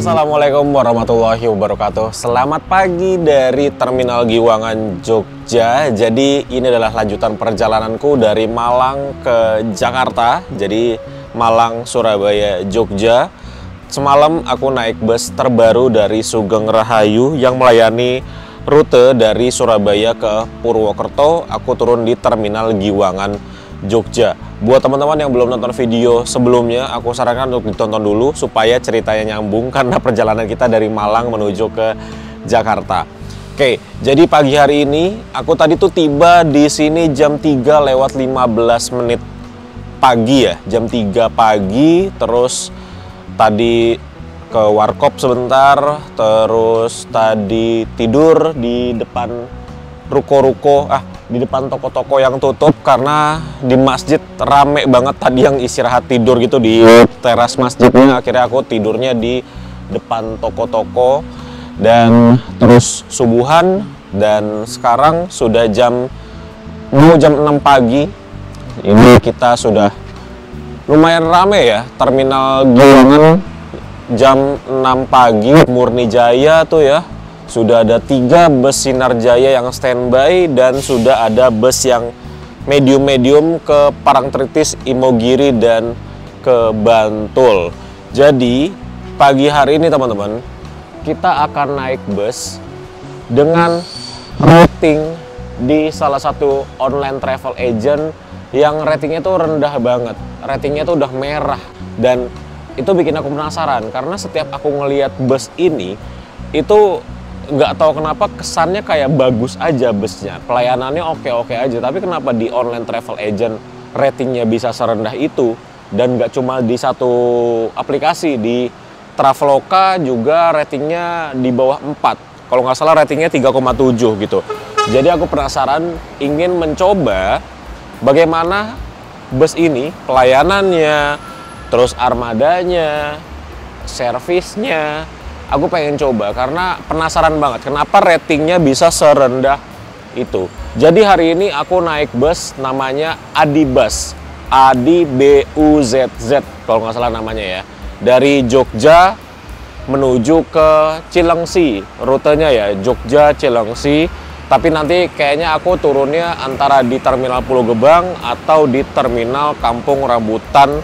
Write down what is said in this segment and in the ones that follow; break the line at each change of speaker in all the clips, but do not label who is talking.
Assalamualaikum warahmatullahi wabarakatuh. Selamat pagi dari Terminal Giwangan, Jogja. Jadi ini adalah lanjutan perjalananku dari Malang ke Jakarta. Jadi Malang, Surabaya, Jogja. Semalam aku naik bus terbaru dari Sugeng Rahayu yang melayani rute dari Surabaya ke Purwokerto. Aku turun di Terminal Giwangan, Jogja. Buat teman-teman yang belum nonton video sebelumnya, aku sarankan untuk ditonton dulu supaya ceritanya nyambung karena perjalanan kita dari Malang menuju ke Jakarta. Oke, jadi pagi hari ini aku tadi tuh tiba di sini jam 3:15 pagi ya, jam 3 pagi. Terus tadi ke warkop sebentar, terus tadi tidur di depan ruko-ruko, di depan toko-toko yang tutup karena di masjid rame banget tadi yang istirahat tidur gitu di teras masjidnya. Akhirnya aku tidurnya di depan toko-toko dan terus subuhan, dan sekarang sudah mau jam 6 pagi. Ini kita sudah lumayan rame ya, Terminal Giwangan jam 6 pagi. Murni Jaya tuh ya, sudah ada 3 bus Sinar Jaya yang standby dan sudah ada bus yang medium-medium ke Parangtritis, Imogiri, dan ke Bantul. Jadi pagi hari ini teman-teman, kita akan naik bus dengan rating di salah satu online travel agent yang ratingnya tuh rendah banget. Ratingnya tuh udah merah, dan itu bikin aku penasaran karena setiap aku ngelihat bus ini itu nggak tahu kenapa kesannya kayak bagus aja busnya, pelayanannya oke-oke aja, tapi kenapa di online travel agent ratingnya bisa serendah itu? Dan nggak cuma di satu aplikasi, di Traveloka juga ratingnya di bawah 4, kalau nggak salah ratingnya 3,7 gitu. Jadi aku penasaran, ingin mencoba bagaimana bus ini, pelayanannya, terus armadanya, servisnya. Aku pengen coba karena penasaran banget kenapa ratingnya bisa serendah itu. Jadi hari ini aku naik bus namanya Adibus, ADBUZZ kalau nggak salah namanya ya. Dari Jogja menuju ke Cilengsi, rutenya ya Jogja Cilengsi. Tapi nanti kayaknya aku turunnya antara di Terminal Pulau Gebang atau di Terminal Kampung Rambutan,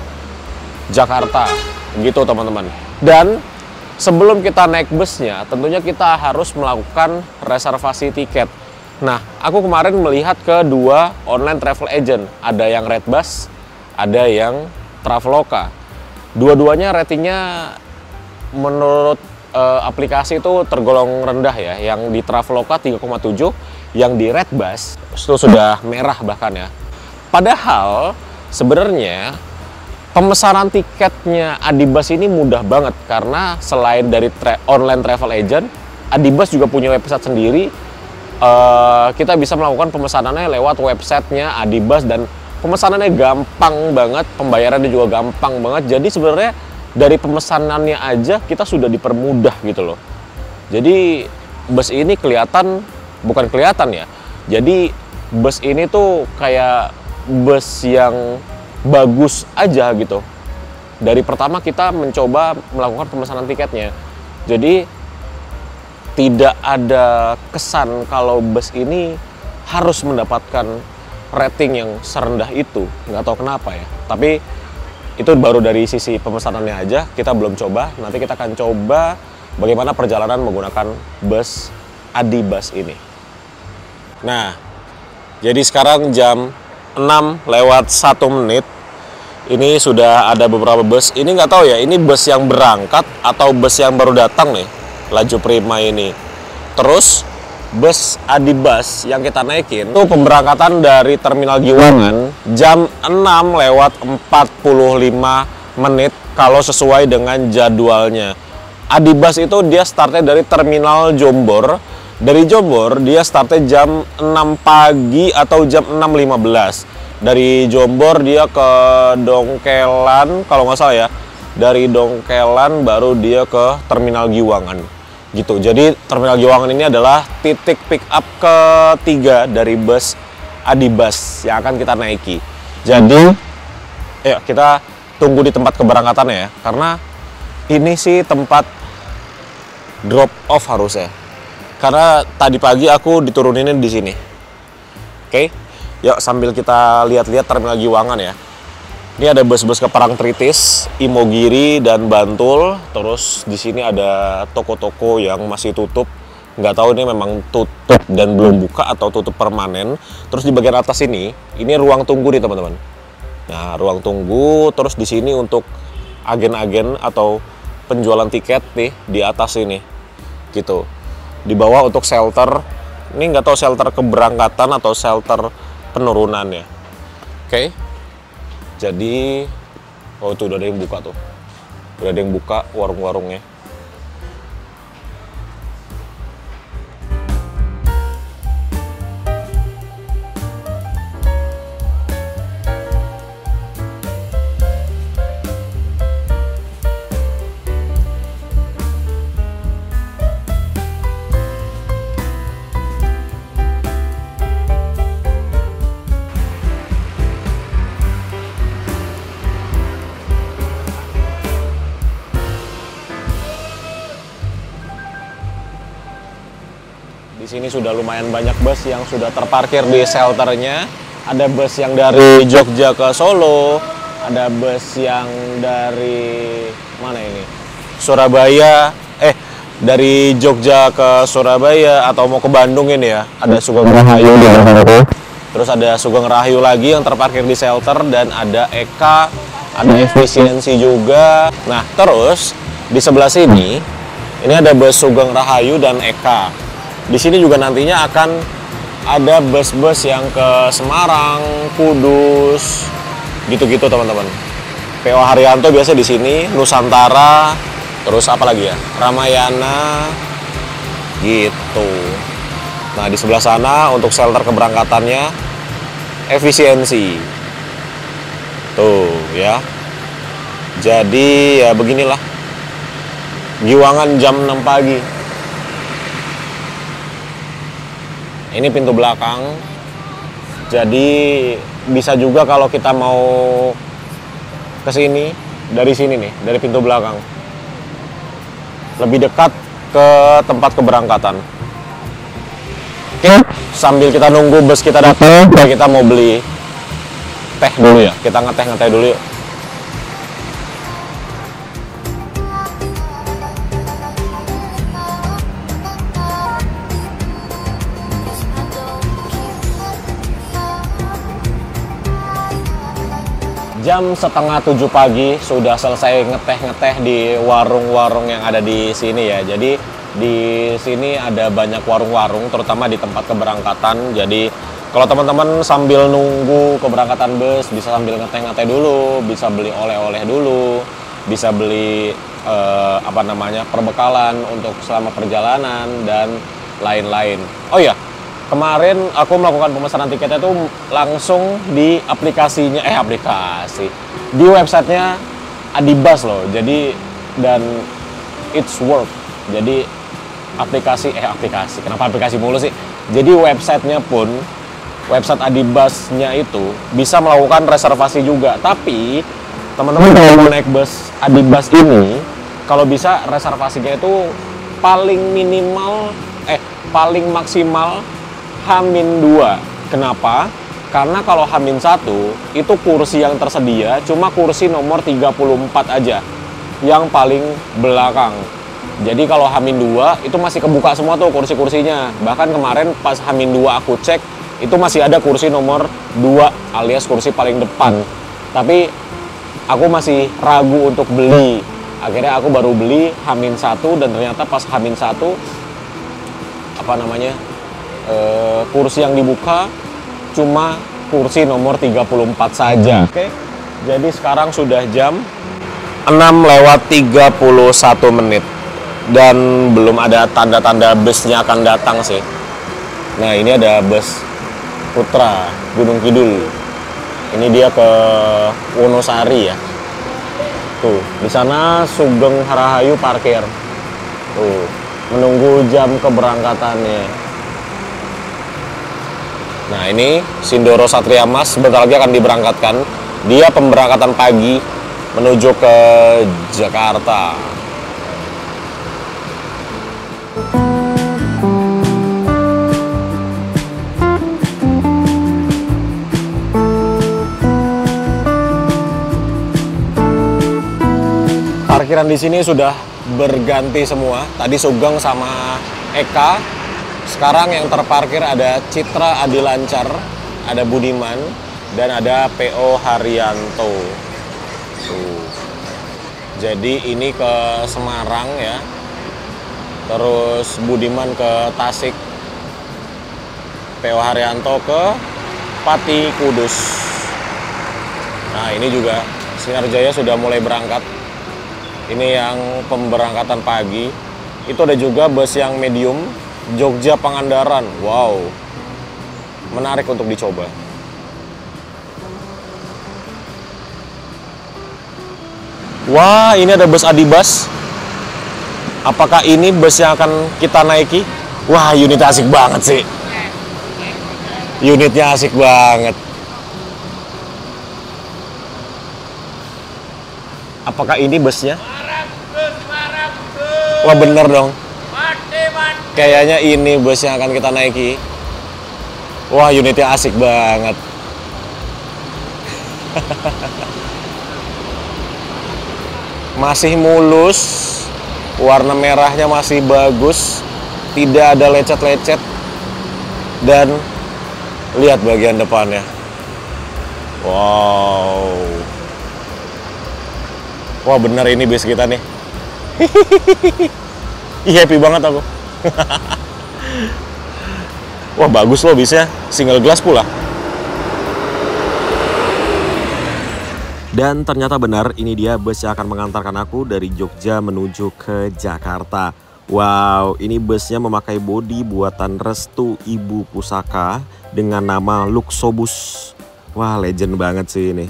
Jakarta, gitu teman-teman. Dan sebelum kita naik busnya, tentunya kita harus melakukan reservasi tiket. Nah, aku kemarin melihat ke 2 online travel agent. Ada yang Redbus, ada yang Traveloka. Dua-duanya ratingnya menurut aplikasi itu tergolong rendah ya. Yang di Traveloka 3,7, yang di Redbus itu sudah merah bahkan ya. Padahal sebenarnya pemesanan tiketnya Adibus ini mudah banget karena selain dari online travel agent, Adibus juga punya website sendiri. Kita bisa melakukan pemesanannya lewat websitenya Adibus dan pemesanannya gampang banget, pembayarannya juga gampang banget. Jadi sebenarnya dari pemesanannya aja kita sudah dipermudah gitu loh. Jadi bus ini bukan kelihatan ya. Jadi bus ini tuh kayak bus yang bagus aja gitu. Dari pertama kita mencoba melakukan pemesanan tiketnya, jadi tidak ada kesan kalau bus ini harus mendapatkan rating yang serendah itu. Nggak tahu kenapa ya, tapi itu baru dari sisi pemesanannya aja, kita belum coba. Nanti kita akan coba bagaimana perjalanan menggunakan bus Adibus ini. Nah, jadi sekarang jam 6:01. Ini sudah ada beberapa bus. Ini nggak tahu ya, ini bus yang berangkat atau bus yang baru datang nih, Laju Prima ini. Terus bus Adibus yang kita naikin itu pemberangkatan dari Terminal Giwangan jam 6:45 kalau sesuai dengan jadwalnya. Adibus itu dia startnya dari Terminal Jombor. Dari Jombor dia startnya jam 6 pagi atau jam 6:15. Dari Jombor dia ke Dongkelan kalau nggak salah ya. Dari Dongkelan baru dia ke Terminal Giwangan gitu. Jadi Terminal Giwangan ini adalah titik pick up ketiga dari bus Adibus yang akan kita naiki. Jadi ayo kita tunggu di tempat keberangkatannya ya, karena ini sih tempat drop off harusnya. Karena tadi pagi aku diturunin di sini. Oke, yuk sambil kita lihat-lihat terminal Giwangan ya. Ini ada bus-bus ke Parangtritis, Imogiri dan Bantul. Terus di sini ada toko-toko yang masih tutup. Nggak tahu ini memang tutup dan belum buka atau tutup permanen. Terus di bagian atas ini ruang tunggu nih teman-teman. Nah, ruang tunggu. Terus di sini untuk agen-agen atau penjualan tiket nih di atas ini, gitu. Di bawah untuk shelter. Ini nggak tahu shelter keberangkatan atau shelter penurunan ya. Oke. Jadi, oh itu udah ada yang buka tuh. Udah ada yang buka warung-warungnya. Di sini sudah lumayan banyak bus yang sudah terparkir di shelternya. Ada bus yang dari Jogja ke Solo, ada bus yang dari mana ini? Surabaya, dari Jogja ke Surabaya atau mau ke Bandung ini ya. Ada Sugeng Rahayu di belakangku. Terus ada Sugeng Rahayu lagi yang terparkir di shelter dan ada Eka, ada Efisiensi juga. Nah, terus di sebelah sini ini ada bus Sugeng Rahayu dan Eka. Di sini juga nantinya akan ada bus-bus yang ke Semarang, Kudus, gitu-gitu teman-teman. PO Haryanto biasa di sini, Nusantara, terus apa lagi ya? Ramayana, gitu. Nah di sebelah sana untuk shelter keberangkatannya Efisiensi, tuh ya. Jadi ya beginilah Giwangan jam 6 pagi. Ini pintu belakang, jadi bisa juga kalau kita mau ke sini, dari sini nih, dari pintu belakang. Lebih dekat ke tempat keberangkatan. Oke, sambil kita nunggu bus kita datang, kita mau beli teh dulu ya. Kita ngeteh dulu yuk. Jam setengah 7 pagi sudah selesai ngeteh di warung-warung yang ada di sini ya. Jadi di sini ada banyak warung-warung, terutama di tempat keberangkatan. Jadi kalau teman-teman sambil nunggu keberangkatan bus bisa sambil ngeteh dulu, bisa beli oleh-oleh dulu, bisa beli perbekalan untuk selama perjalanan dan lain-lain. Oh iya. Kemarin aku melakukan pemesanan tiketnya tuh langsung di aplikasinya, di websitenya Adibus loh. Jadi dan it's work. Jadi aplikasi, kenapa aplikasi mulu sih? Jadi websitenya pun, website Adibusnya itu bisa melakukan reservasi juga. Tapi teman-teman kalau mau naik bus Adibus ini, kalau bisa reservasinya itu paling maksimal H-2. Kenapa? Karena kalau H-1 itu kursi yang tersedia cuma kursi nomor 34 aja, yang paling belakang. Jadi kalau H-2 itu masih kebuka semua tuh kursi-kursinya. Bahkan kemarin pas H-2 aku cek, itu masih ada kursi nomor 2 alias kursi paling depan. Tapi aku masih ragu untuk beli. Akhirnya aku baru beli H-1 dan ternyata pas H-1 kursi yang dibuka cuma kursi nomor 34 saja. Oke. Jadi sekarang sudah jam 6:31 dan belum ada tanda-tanda busnya akan datang sih. Nah, ini ada bus Putra Gunung Kidul. Ini dia ke Wonosari ya. Tuh, di sana Sugeng Rahayu parkir. Tuh, menunggu jam keberangkatannya. Nah, ini Sindoro Satria Mas sebentar lagi akan diberangkatkan. Dia pemberangkatan pagi menuju ke Jakarta. parkiran di sini sudah berganti semua. Tadi Sugeng sama Eka. Sekarang yang terparkir ada Citra Adilancar, ada Budiman, dan ada PO Haryanto. Tuh. Jadi ini ke Semarang ya. Terus Budiman ke Tasik. PO Haryanto ke Pati Kudus. Nah, ini juga Sinar Jaya sudah mulai berangkat. Ini yang pemberangkatan pagi. Itu ada juga bus yang medium, Jogja Pangandaran. Wow, menarik untuk dicoba. Wah, ini ada bus Adibus. Apakah ini bus yang akan kita naiki? Wah, unitnya asik banget sih. Unitnya asik banget. Apakah ini busnya? Wah, bener dong. Kayaknya ini bus yang akan kita naiki. Wah, unitnya asik banget. Masih mulus, warna merahnya masih bagus, tidak ada lecet-lecet, dan lihat bagian depannya. Wow. Wah, bener ini bis kita nih. Happy banget aku. Wah, bagus loh bisnya, single glass pula. Dan ternyata benar, ini dia bus yang akan mengantarkan aku dari Jogja menuju ke Jakarta. Wow, ini busnya memakai bodi buatan Restu Ibu Pusaka dengan nama Luxobus. Wah, legend banget sih ini.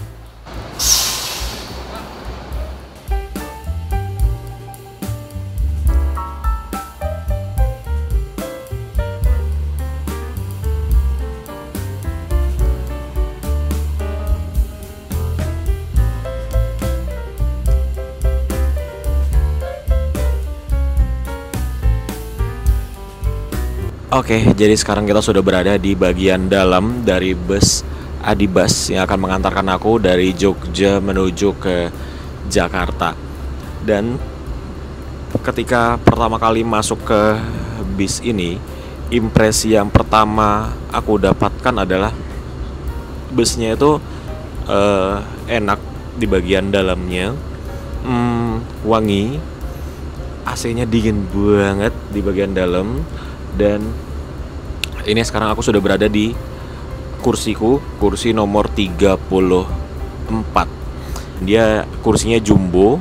Oke, jadi sekarang kita sudah berada di bagian dalam dari bus Adibus yang akan mengantarkan aku dari Jogja menuju ke Jakarta. Dan ketika pertama kali masuk ke bis ini, impresi yang pertama aku dapatkan adalah busnya itu enak di bagian dalamnya, wangi, AC-nya dingin banget di bagian dalam. Dan ini sekarang aku sudah berada di kursiku, kursi nomor 34. Dia kursinya jumbo,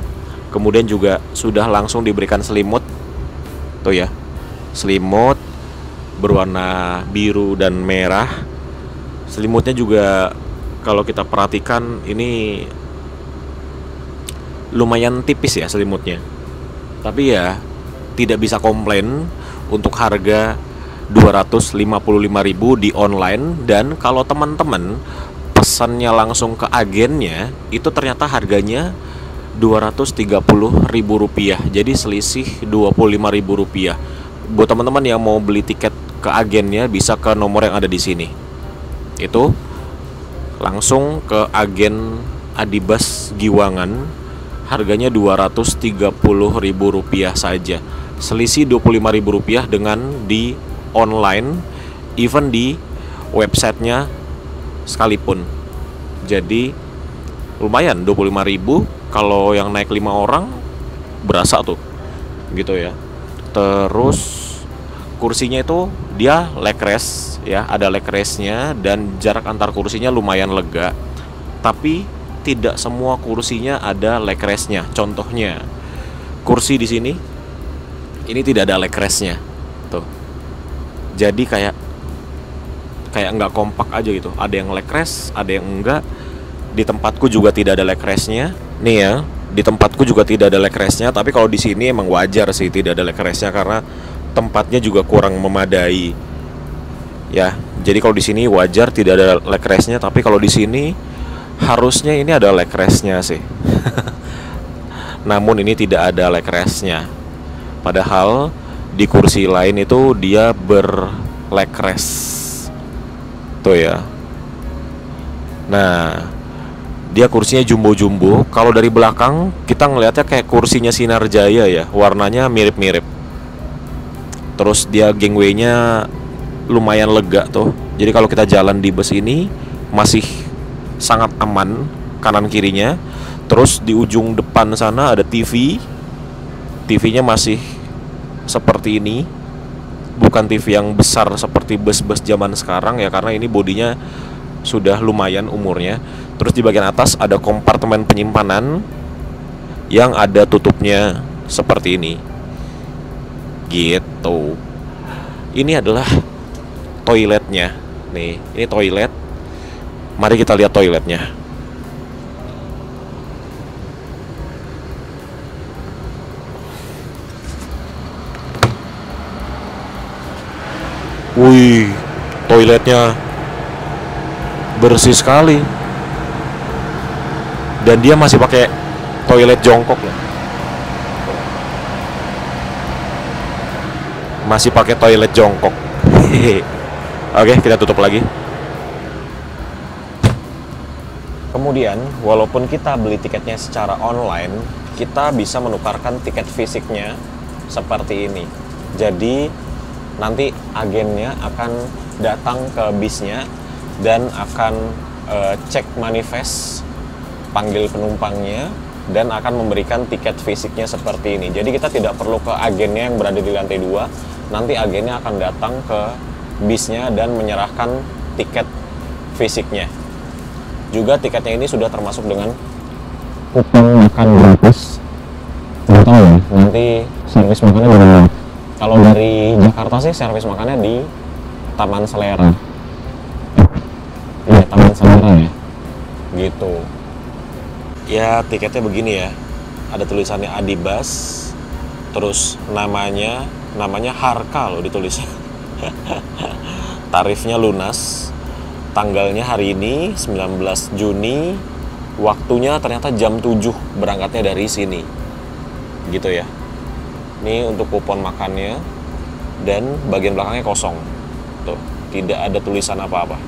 kemudian juga sudah langsung diberikan selimut. Tuh ya, selimut berwarna biru dan merah. Selimutnya juga kalau kita perhatikan ini lumayan tipis ya selimutnya. Tapi ya tidak bisa komplain untuk harga 255.000 di online. Dan kalau teman-teman pesannya langsung ke agennya, itu ternyata harganya Rp230.000. Jadi selisih Rp25.000. Buat teman-teman yang mau beli tiket ke agennya, bisa ke nomor yang ada di sini. Itu langsung ke agen Adibus Giwangan, harganya Rp230.000 saja. Selisih Rp25.000 dengan di online, even di websitenya sekalipun. Jadi lumayan, 25.000 kalau yang naik 5 orang berasa tuh gitu ya. Terus kursinya itu dia leg rest ya, ada leg restnya, dan jarak antar kursinya lumayan lega. Tapi tidak semua kursinya ada leg restnya. Contohnya kursi di sini ini tidak ada leg restnya tuh. Jadi kayak nggak kompak aja gitu. Ada yang leg rest, ada yang enggak. Di tempatku juga tidak ada leg restnya. Nih ya, di tempatku juga tidak ada leg restnya. Tapi kalau di sini emang wajar sih tidak ada leg restnya, karena tempatnya juga kurang memadai. Ya, jadi kalau di sini wajar tidak ada leg restnya. Tapi kalau di sini harusnya ini ada leg restnya sih. Namun ini tidak ada leg restnya. Padahal di kursi lain itu dia leg rest. Tuh ya. Nah, Dia kursinya jumbo-jumbo. Kalau dari belakang kita ngelihatnya kayak kursinya Sinar Jaya ya, warnanya mirip-mirip. Terus dia gangway-nya lumayan lega tuh. Jadi kalau kita jalan di bus ini masih sangat aman kanan kirinya. Terus di ujung depan sana ada TV. TV-nya masih seperti ini. Bukan TV yang besar seperti bus-bus zaman sekarang ya, karena ini bodinya sudah lumayan umurnya. Terus di bagian atas ada kompartemen penyimpanan yang ada tutupnya seperti ini. Gitu. Ini adalah toiletnya. Nih, ini toilet. Mari kita lihat toiletnya. Wih, toiletnya bersih sekali. Dan dia masih pakai toilet jongkok loh. Masih pakai toilet jongkok. Oke, kita tutup lagi. Kemudian, walaupun kita beli tiketnya secara online, kita bisa menukarkan tiket fisiknya seperti ini. Jadi, nanti agennya akan datang ke bisnya dan akan cek manifest, panggil penumpangnya, dan akan memberikan tiket fisiknya seperti ini. Jadi kita tidak perlu ke agennya yang berada di lantai 2. Nanti agennya akan datang ke bisnya dan menyerahkan tiket fisiknya. Juga tiketnya ini sudah termasuk dengan kupon makan gratis. Nggak tahu ya, nanti servis makannya di mana. Kalau dari Jakarta sih servis makannya di Taman Selera. Iya, Taman Selera ya. Gitu. Ya, tiketnya begini ya. Ada tulisannya Adibas. Terus namanya Harka loh ditulisnya. Tarifnya lunas. Tanggalnya hari ini 19 Juni. Waktunya ternyata jam 7 berangkatnya dari sini. Gitu ya. Ini untuk kupon makannya. Dan bagian belakangnya kosong. Tuh, tidak ada tulisan apa-apa.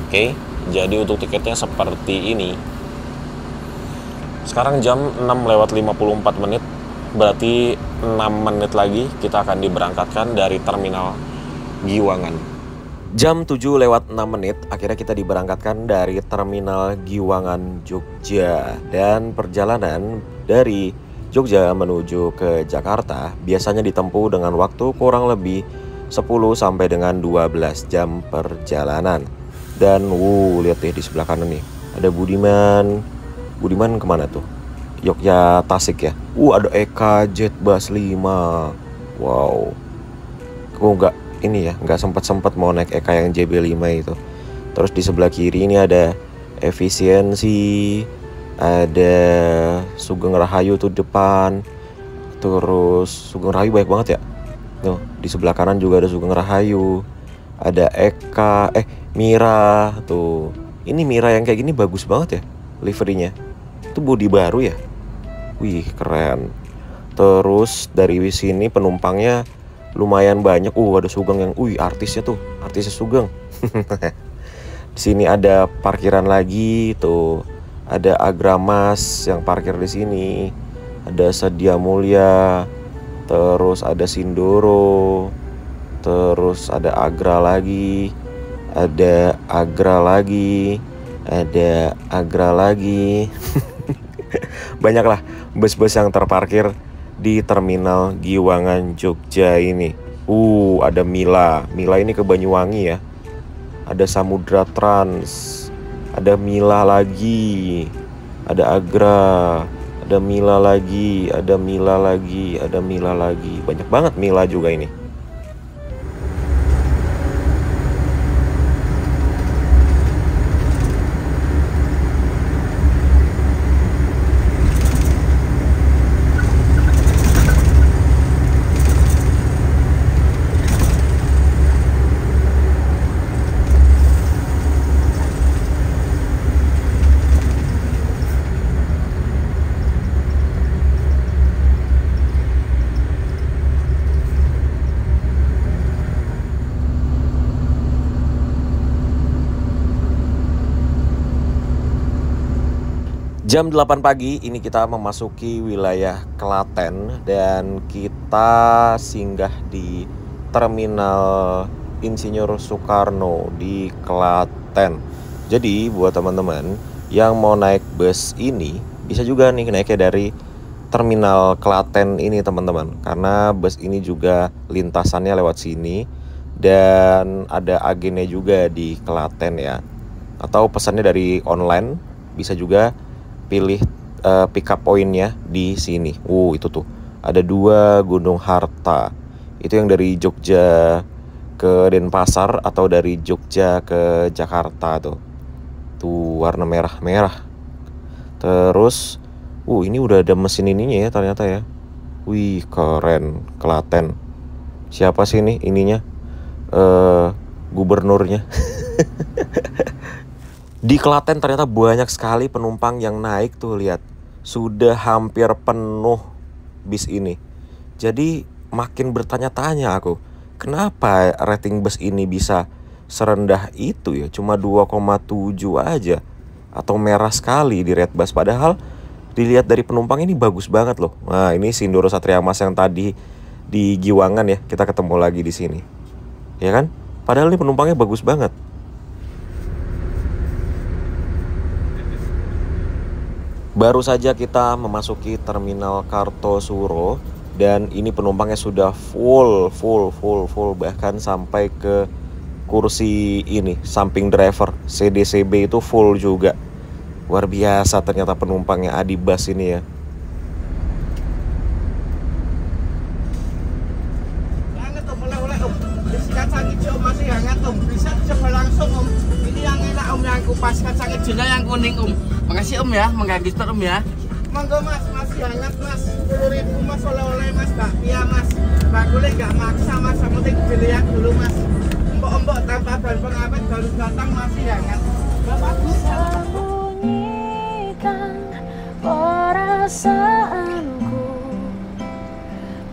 Oke, jadi untuk tiketnya seperti ini. Sekarang jam 6:54, berarti 6 menit lagi kita akan diberangkatkan dari terminal Giwangan. Jam 7:06, akhirnya kita diberangkatkan dari terminal Giwangan, Jogja. Dan perjalanan dari Jogja menuju ke Jakarta biasanya ditempuh dengan waktu kurang lebih 10 sampai dengan 12 jam perjalanan. Dan lihat deh di sebelah kanan nih, ada Budiman. Budiman kemana tuh? Yogyakarta Tasik ya. Ada Eka Jet Bus 5. Wow. Aku nggak sempat mau naik Eka yang JB5 itu. Terus di sebelah kiri ini ada Efisiensi, ada Sugeng Rahayu tuh depan. Terus Sugeng Rahayu banyak banget ya. Tuh, di sebelah kanan juga ada Sugeng Rahayu. Ada Eka, Mira tuh. Ini Mira yang kayak gini bagus banget ya liverinya. Itu bodi baru ya. Wih, keren. Terus dari sini penumpangnya lumayan banyak. Ada Sugeng yang artisnya Sugeng. Di sini ada parkiran lagi tuh. Ada Agramas yang parkir di sini. Ada Sedia Mulia. Terus ada Sindoro. Terus ada Agra lagi. Ada Agra lagi. Ada Agra lagi. Banyak lah bus-bus yang terparkir di terminal Giwangan Jogja ini. Ada Mila ini ke Banyuwangi ya. Ada Samudra Trans. Ada Mila lagi. Ada Agra. Ada Mila lagi. Ada Mila lagi. Ada Mila lagi. Banyak banget Mila juga ini. Jam 8 pagi ini kita memasuki wilayah Klaten dan kita singgah di Terminal Insinyur Soekarno di Klaten. Jadi buat teman-teman yang mau naik bus ini bisa juga nih naiknya dari Terminal Klaten ini teman-teman, karena bus ini juga lintasannya lewat sini dan ada agennya juga di Klaten ya. Atau pesannya dari online bisa juga pilih pick up pointnya di sini. Itu tuh ada 2 Gunung Harta. Itu yang dari Jogja ke Denpasar atau dari Jogja ke Jakarta tuh. Tuh warna merah-merah. Terus ini udah ada mesin ininya ya ternyata ya. Wih, keren. Klaten. Siapa sih ini ininya? Gubernurnya. Di Klaten ternyata banyak sekali penumpang yang naik tuh, lihat. Sudah hampir penuh bis ini. Jadi makin bertanya-tanya aku, kenapa rating bus ini bisa serendah itu ya? Cuma 2,7 aja. Atau merah sekali di rate bus. Padahal dilihat dari penumpang ini bagus banget loh. Nah, ini Sindoro Satria Mas yang tadi di Giwangan ya. Kita ketemu lagi di sini. Ya kan? Padahal ini penumpangnya bagus banget. Baru saja kita memasuki Terminal Kartosuro dan ini penumpangnya sudah full, bahkan sampai ke kursi ini, samping driver, CDCB itu full juga. Luar biasa ternyata penumpangnya Adibus ini ya.
Hangat om, oleh-oleh om. Kacang hijau masih hangat om. Bisa coba langsung om. Ini yang enak om, yang kupas kacang hijaunya yang kuning om. Makasih om ya, mengganggu store om ya. Monggo mas, masih hangat mas. 10.000 mas oleh-oleh mas, bakpia mas. Bagulnya nggak maksa mas, yang penting dilihat dulu mas. Empok-empok tanpa bahan pengawet baru datang masih hangat. Bagus.
Sembunyikan perasaanku,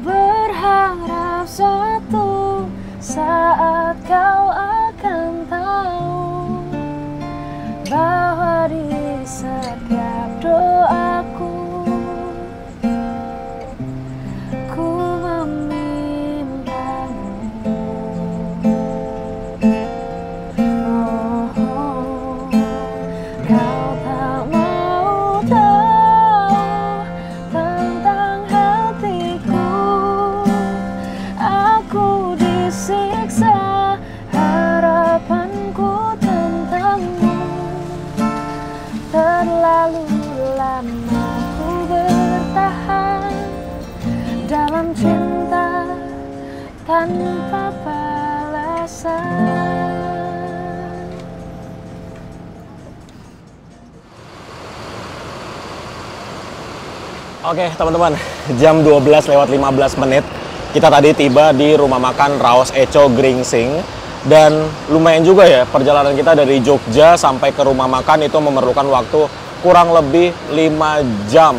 berharap suatu saat kau akan tahu bahwa di setiap doaku ku memintamu. Kau tak mau tahu tentang hatiku. Aku disiksa harapanku tentangmu. Terlalu lama ku bertahan dalam cinta tanpa balasan.
Oke teman-teman, jam 12:15 kita tadi tiba di rumah makan Raos Eco Gringsing. Dan lumayan juga ya, perjalanan kita dari Jogja sampai ke rumah makan itu memerlukan waktu kurang lebih 5 jam.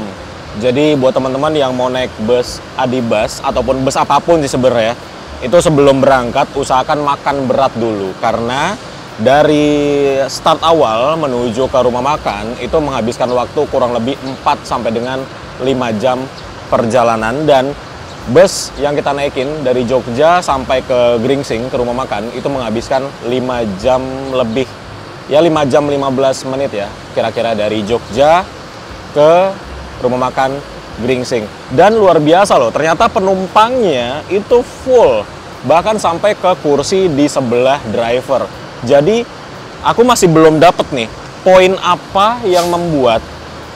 Jadi buat teman-teman yang mau naik bus Adibus ataupun bus apapun sih sebenarnya, itu sebelum berangkat usahakan makan berat dulu. Karena dari start awal menuju ke rumah makan itu menghabiskan waktu kurang lebih 4 sampai dengan 5 jam perjalanan. Dan bus yang kita naikin dari Jogja sampai ke Gringsing, ke rumah makan, itu menghabiskan 5 jam lebih. Ya 5 jam 15 menit ya, kira-kira dari Jogja ke rumah makan Gringsing. Dan luar biasa loh, ternyata penumpangnya itu full. Bahkan sampai ke kursi di sebelah driver. Jadi aku masih belum dapet nih, poin apa yang membuat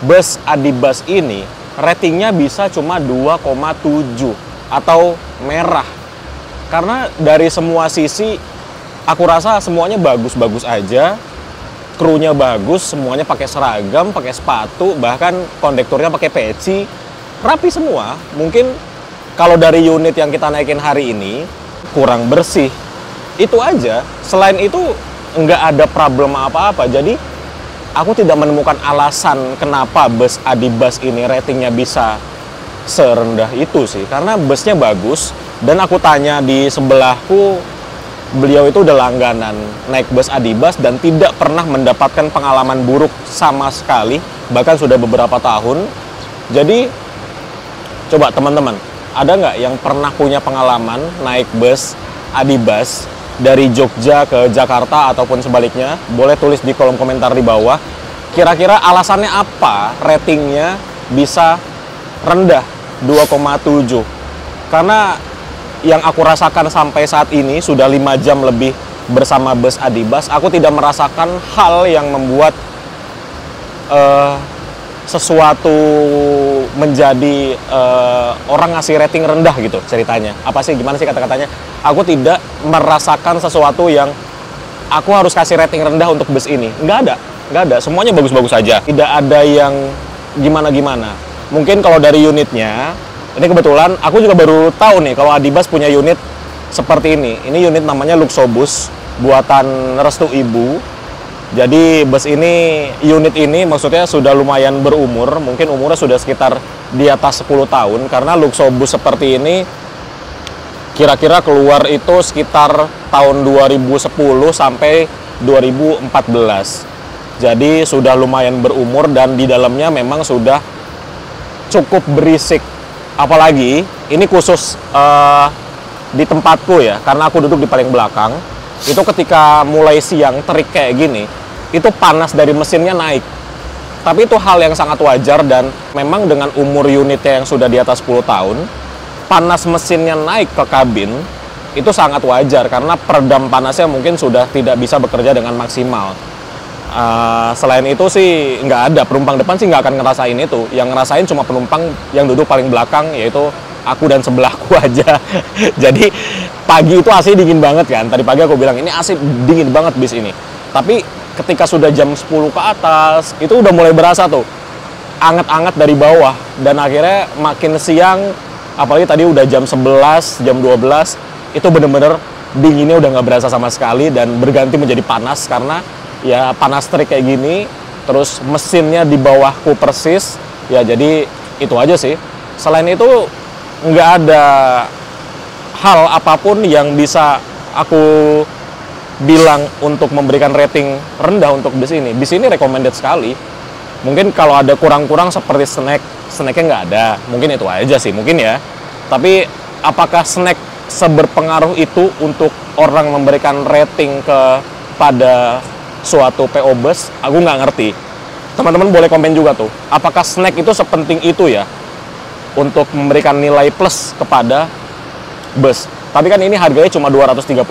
bus Adibus ini ratingnya bisa cuma 2,7 atau merah. Karena dari semua sisi aku rasa semuanya bagus-bagus aja. Krunya bagus, semuanya pakai seragam, pakai sepatu, bahkan kondekturnya pakai peci. Rapi semua. Mungkin kalau dari unit yang kita naikin hari ini kurang bersih. Itu aja. Selain itu nggak ada problem apa-apa. Jadi aku tidak menemukan alasan kenapa bus Adibus ini ratingnya bisa serendah itu sih. Karena busnya bagus, dan aku tanya di sebelahku beliau itu udah langganan naik bus Adibus dan tidak pernah mendapatkan pengalaman buruk sama sekali, bahkan sudah beberapa tahun. Jadi coba teman-teman, ada nggak yang pernah punya pengalaman naik bus Adibus dari Jogja ke Jakarta ataupun sebaliknya? Boleh tulis di kolom komentar di bawah. Kira-kira alasannya apa ratingnya bisa rendah 2,7? Karena yang aku rasakan sampai saat ini sudah 5 jam lebih bersama bus Adibus, aku tidak merasakan hal yang membuat sesuatu menjadi orang ngasih rating rendah gitu ceritanya. Apa sih, gimana sih kata-katanya? Aku tidak merasakan sesuatu yang aku harus kasih rating rendah untuk bus ini. Nggak ada. Semuanya bagus-bagus saja. Tidak ada yang gimana-gimana. Mungkin kalau dari unitnya, ini kebetulan aku juga baru tahu nih kalau Adibus punya unit seperti ini. Ini unit namanya Luxobus, buatan restu ibu. Jadi bus ini, unit ini maksudnya sudah lumayan berumur, mungkin umurnya sudah sekitar di atas 10 tahun, karena Luxobus seperti ini kira-kira keluar itu sekitar tahun 2010 sampai 2014. Jadi sudah lumayan berumur dan di dalamnya memang sudah cukup berisik. Apalagi ini khusus di tempatku ya, karena aku duduk di paling belakang. Itu ketika mulai siang terik kayak gini, itu panas dari mesinnya naik. Tapi itu hal yang sangat wajar dan memang dengan umur unitnya yang sudah di atas 10 tahun, panas mesinnya naik ke kabin, itu sangat wajar karena peredam panasnya mungkin sudah tidak bisa bekerja dengan maksimal. Selain itu sih nggak ada, penumpang depan sih nggak akan ngerasain itu. Yang ngerasain cuma penumpang yang duduk paling belakang, yaitu aku dan sebelahku aja. Jadi pagi itu AC dingin banget kan. Tadi pagi aku bilang ini AC dingin banget bis ini. Tapi ketika sudah jam 10 ke atas, itu udah mulai berasa tuh anget-anget dari bawah. Dan akhirnya makin siang, apalagi tadi udah jam 11, jam 12, itu bener-bener dinginnya udah nggak berasa sama sekali dan berganti menjadi panas karena ya panas terik kayak gini. Terus mesinnya di bawahku persis. Ya jadi itu aja sih. Selain itu nggak ada hal apapun yang bisa aku bilang untuk memberikan rating rendah untuk bis ini. Bis ini recommended sekali. Mungkin kalau ada kurang-kurang seperti snacknya nggak ada. Mungkin itu aja sih, mungkin ya. Tapi apakah snack seberpengaruh itu untuk orang memberikan rating kepada suatu PO bus? Aku nggak ngerti. Teman-teman boleh komen juga tuh. Apakah snack itu sepenting itu ya untuk memberikan nilai plus kepada bus? Tapi kan ini harganya cuma 230.000.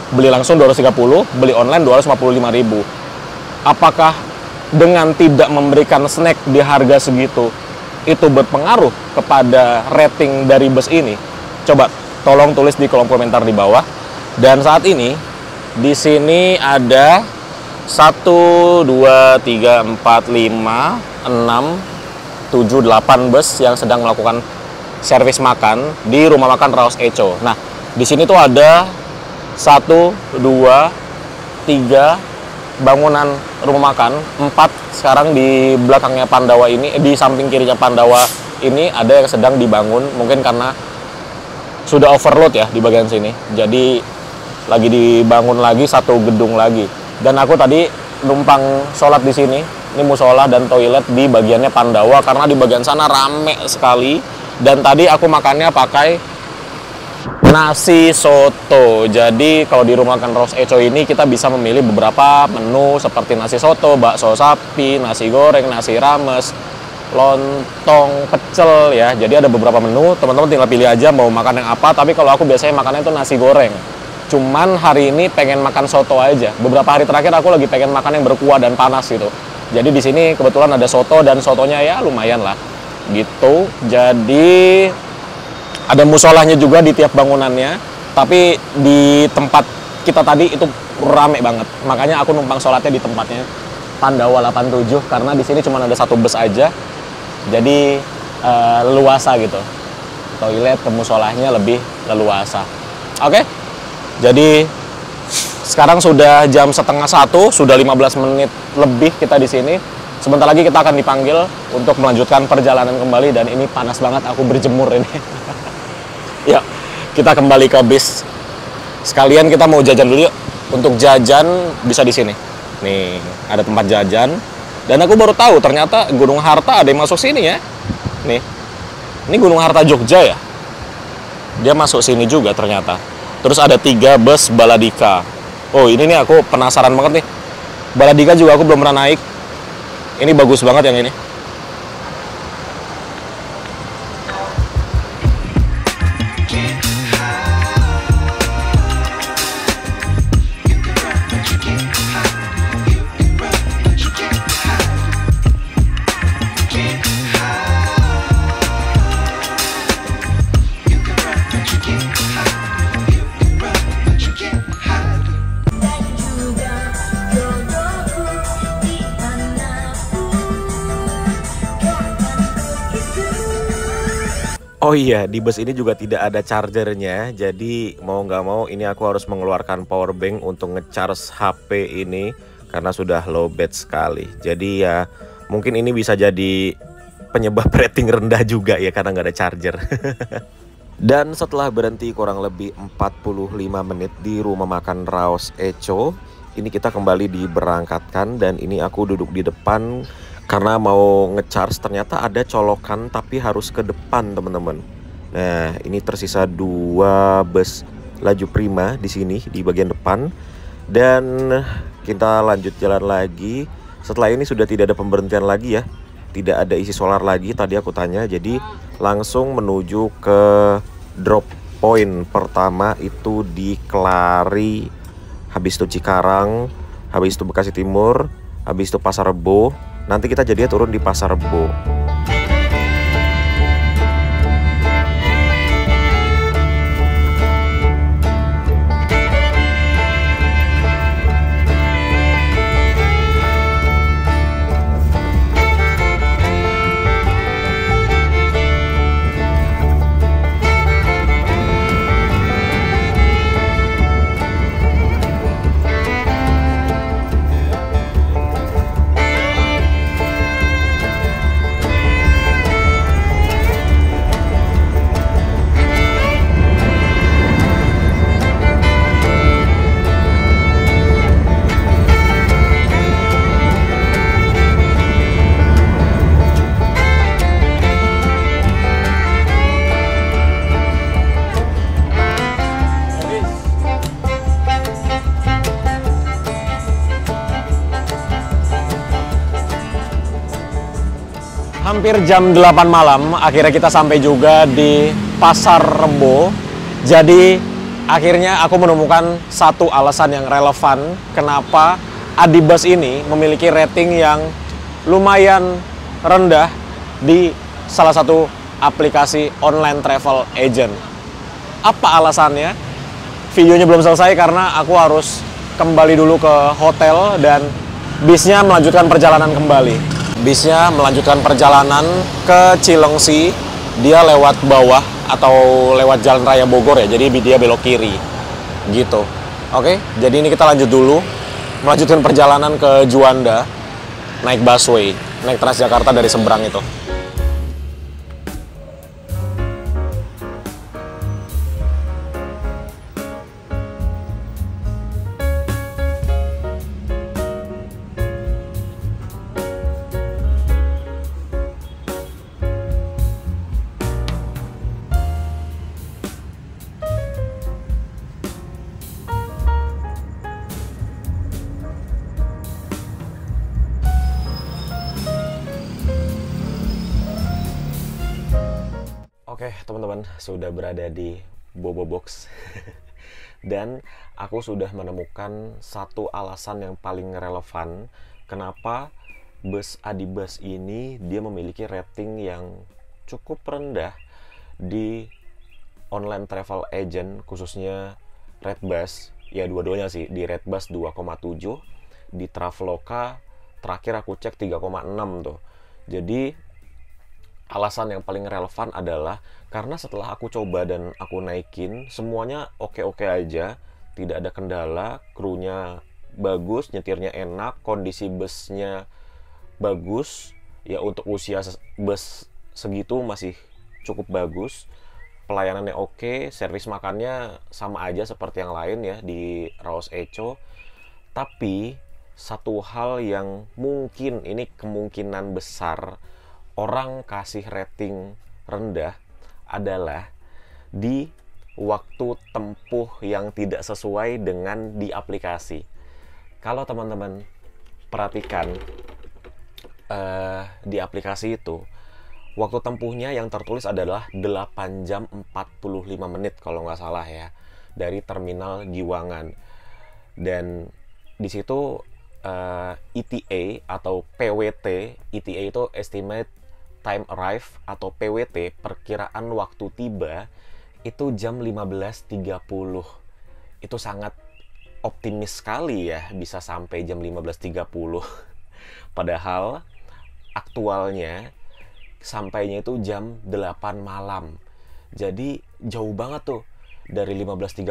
Beli langsung 230, beli online 255.000. Apakah dengan tidak memberikan snack di harga segitu itu berpengaruh kepada rating dari bus ini? Coba tolong tulis di kolom komentar di bawah. Dan saat ini di sini ada 1, 2, 3, 4, 5, 6, 7, 8 bus yang sedang melakukan servis makan di rumah makan Raos Echo. Nah, di sini tuh ada 1, 2, 3 bangunan rumah makan, 4 sekarang di belakangnya Pandawa ini, di samping kirinya Pandawa ini ada yang sedang dibangun, mungkin karena sudah overload ya di bagian sini. Jadi lagi dibangun lagi satu gedung lagi. Dan aku tadi numpang sholat di sini. Ini musola dan toilet di bagiannya Pandawa karena di bagian sana rame sekali. Dan tadi aku makannya pakai nasi soto. Jadi kalau di rumah makan Raos Echo ini kita bisa memilih beberapa menu seperti nasi soto, bakso sapi, nasi goreng, nasi rames, lontong, pecel ya. Jadi ada beberapa menu, teman-teman tinggal pilih aja mau makan yang apa. Tapi kalau aku biasanya makannya itu nasi goreng. Cuman hari ini pengen makan soto aja. Beberapa hari terakhir aku lagi pengen makan yang berkuah dan panas gitu. Jadi di sini kebetulan ada soto dan sotonya ya lumayan lah gitu. Jadi ada musolahnya juga di tiap bangunannya. Tapi di tempat kita tadi itu rame banget. Makanya aku numpang sholatnya di tempatnya Pandawa 87 karena di sini cuma ada satu bus aja. Jadi leluasa gitu. Toilet ke musolahnya lebih leluasa. Oke. Jadi sekarang sudah jam 12:30, sudah 15 menit lebih kita di sini. Sebentar lagi kita akan dipanggil untuk melanjutkan perjalanan kembali dan ini panas banget, aku berjemur ini. Yuk, kita kembali ke bis Sekalian kita mau jajan dulu yuk. Untuk jajan bisa di sini. Nih, ada tempat jajan. Dan aku baru tahu ternyata Gunung Harta ada yang masuk sini ya. Nih. Ini Gunung Harta Jogja ya. Dia masuk sini juga ternyata. Terus ada 3 bus Baladika. Oh, ini nih aku penasaran banget nih. Baladika juga aku belum pernah naik. Ini bagus banget yang ini. Oh iya, di bus ini juga tidak ada chargernya. Jadi mau nggak mau ini aku harus mengeluarkan power bank untuk ngecharge HP ini karena sudah low bat sekali. Jadi ya mungkin ini bisa jadi penyebab rating rendah juga ya karena nggak ada charger. Dan setelah berhenti kurang lebih 45 menit di rumah makan Raos Echo, ini kita kembali diberangkatkan dan ini aku duduk di depan. Karena mau ngecharge ternyata ada colokan tapi harus ke depan teman-teman. Nah ini tersisa 2 bus laju prima di sini di bagian depan. Dan kita lanjut jalan lagi. Setelah ini sudah tidak ada pemberhentian lagi ya. Tidak ada isi solar lagi tadi aku tanya. Jadi langsung menuju ke drop point pertama itu di Kelari. Habis itu Cikarang. Habis itu Bekasi Timur. Habis itu Pasar Rebo. Nanti kita jadinya turun di Pasar Rebo. Hampir jam 8 malam, akhirnya kita sampai juga di Pasar Rebo. Jadi, akhirnya aku menemukan satu alasan yang relevan kenapa Adibus ini memiliki rating yang lumayan rendah di salah satu aplikasi online travel agent. Apa alasannya? Videonya belum selesai karena aku harus kembali dulu ke hotel dan bisnya melanjutkan perjalanan kembali. Bisnya melanjutkan perjalanan ke Cilengsi, dia lewat bawah atau lewat Jalan Raya Bogor ya, jadi dia belok kiri gitu. Oke, jadi ini kita lanjut dulu, melanjutkan perjalanan ke Juanda, naik busway, naik Transjakarta dari seberang itu. Oke, teman-teman, sudah berada di Bobo Box. Dan aku sudah menemukan satu alasan yang paling relevan kenapa bus Adibus ini dia memiliki rating yang cukup rendah di online travel agent, khususnya Redbus. Ya, dua-duanya sih, di Redbus 2,7, di Traveloka terakhir aku cek 3,6 tuh. Jadi alasan yang paling relevan adalah karena setelah aku coba dan aku naikin, semuanya oke-oke aja, tidak ada kendala, krunya bagus, nyetirnya enak, kondisi busnya bagus, ya untuk usia bus segitu masih cukup bagus. pelayanannya oke, servis makannya sama aja seperti yang lain ya di Raos Echo. Tapi satu hal yang mungkin ini kemungkinan besar orang kasih rating rendah adalah di waktu tempuh yang tidak sesuai dengan di aplikasi. Kalau teman-teman perhatikan di aplikasi itu, waktu tempuhnya yang tertulis adalah 8 jam 45 menit kalau nggak salah ya, dari terminal Giwangan. Dan di situ ETA atau PWT, ETA itu Estimate Time Arrive atau PWT, perkiraan waktu tiba, itu jam 15.30. Itu sangat optimis sekali ya, bisa sampai jam 15.30. Padahal aktualnya sampainya itu jam 8 malam. Jadi jauh banget tuh dari 15.30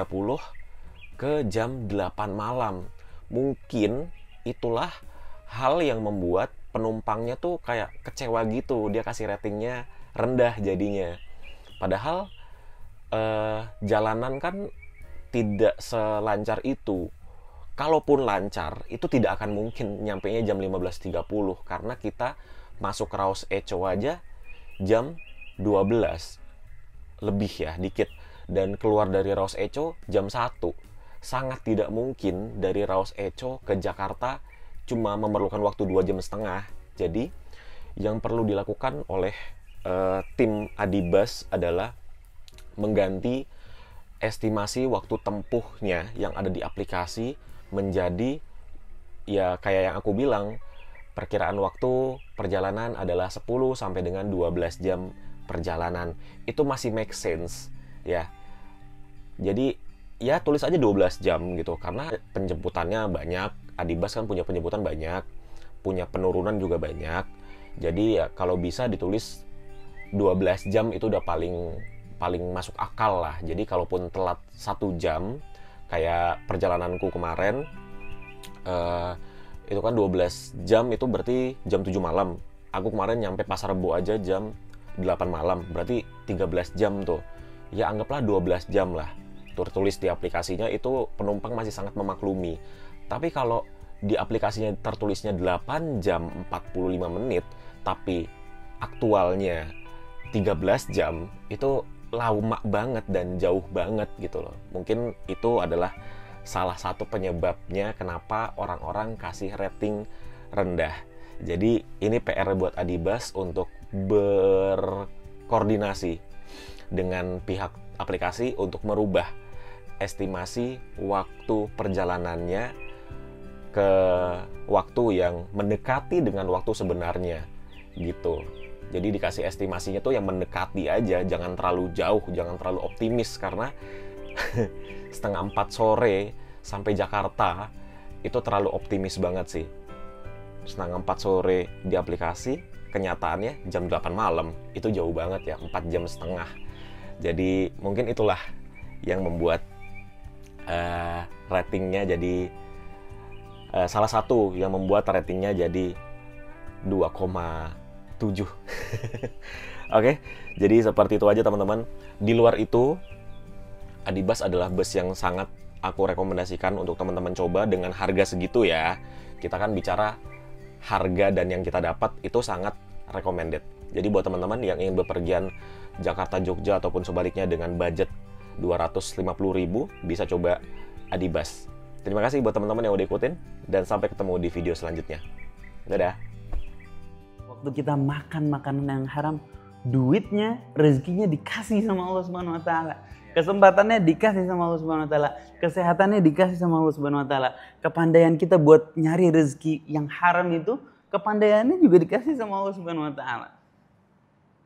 ke jam 8 malam. Mungkin itulah hal yang membuat penumpangnya tuh kayak kecewa gitu. Dia kasih ratingnya rendah jadinya. Padahal jalanan kan tidak selancar itu. Kalaupun lancar, itu tidak akan mungkin nyampainya jam 15.30 karena kita masuk Raos Echo aja jam 12 lebih ya, dikit. Dan keluar dari Raos Echo jam 1. Sangat tidak mungkin dari Raos Echo ke Jakarta cuma memerlukan waktu 2,5 jam. Jadi yang perlu dilakukan oleh tim Adibus adalah mengganti estimasi waktu tempuhnya yang ada di aplikasi menjadi ya kayak yang aku bilang, perkiraan waktu perjalanan adalah 10 sampai dengan 12 jam perjalanan. Itu masih make sense ya. Jadi ya tulis aja 12 jam gitu karena penjemputannya banyak. Adibus kan punya penjemputan banyak, punya penurunan juga banyak. Jadi ya kalau bisa ditulis 12 jam itu udah paling masuk akal lah. Jadi kalaupun telat 1 jam kayak perjalananku kemarin, itu kan 12 jam, itu berarti jam 7 malam. Aku kemarin nyampe Pasar Rebo aja jam 8 malam, berarti 13 jam tuh. Ya anggaplah 12 jam lah. Tertulis di aplikasinya itu penumpang masih sangat memaklumi. Tapi kalau di aplikasinya tertulisnya 8 jam 45 menit, tapi aktualnya 13 jam, itu lama banget dan jauh banget gitu loh. Mungkin itu adalah salah satu penyebabnya kenapa orang-orang kasih rating rendah. Jadi ini PR buat Adibus untuk berkoordinasi dengan pihak aplikasi untuk merubah estimasi waktu perjalanannya ke waktu yang mendekati dengan waktu sebenarnya gitu. Jadi dikasih estimasinya tuh yang mendekati aja, jangan terlalu jauh, jangan terlalu optimis karena 3:30 sore sampai Jakarta itu terlalu optimis banget sih. 3:30 sore di aplikasi, kenyataannya jam 8 malam, itu jauh banget ya, 4,5 jam. Jadi mungkin itulah yang membuat ratingnya jadi salah satu yang membuat ratingnya jadi 2,7. Oke, jadi seperti itu aja teman-teman. Di luar itu, Adibus adalah bus yang sangat aku rekomendasikan untuk teman-teman coba dengan harga segitu ya. Kita kan bicara harga dan yang kita dapat itu sangat recommended. Jadi buat teman-teman yang ingin bepergian Jakarta Jogja ataupun sebaliknya dengan budget 250.000 bisa coba Adibus. Terima kasih buat teman-teman yang udah ikutin dan sampai ketemu di video selanjutnya. Dadah.
Waktu kita makan makanan yang haram, duitnya, rezekinya dikasih sama Allah Subhanahu wa taala. Kesempatannya dikasih sama Allah Subhanahu wa taala, kesehatannya dikasih sama Allah Subhanahu wa taala. Kepandaian kita buat nyari rezeki yang haram itu, kepandaiannya juga dikasih sama Allah Subhanahu wa taala.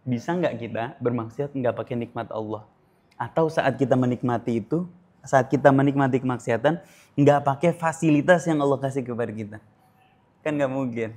Bisa nggak kita bermaksiat nggak pakai nikmat Allah? Atau saat kita menikmati itu, saat kita menikmati kemaksiatan, nggak pakai fasilitas yang Allah kasih kepada kita? Kan nggak mungkin.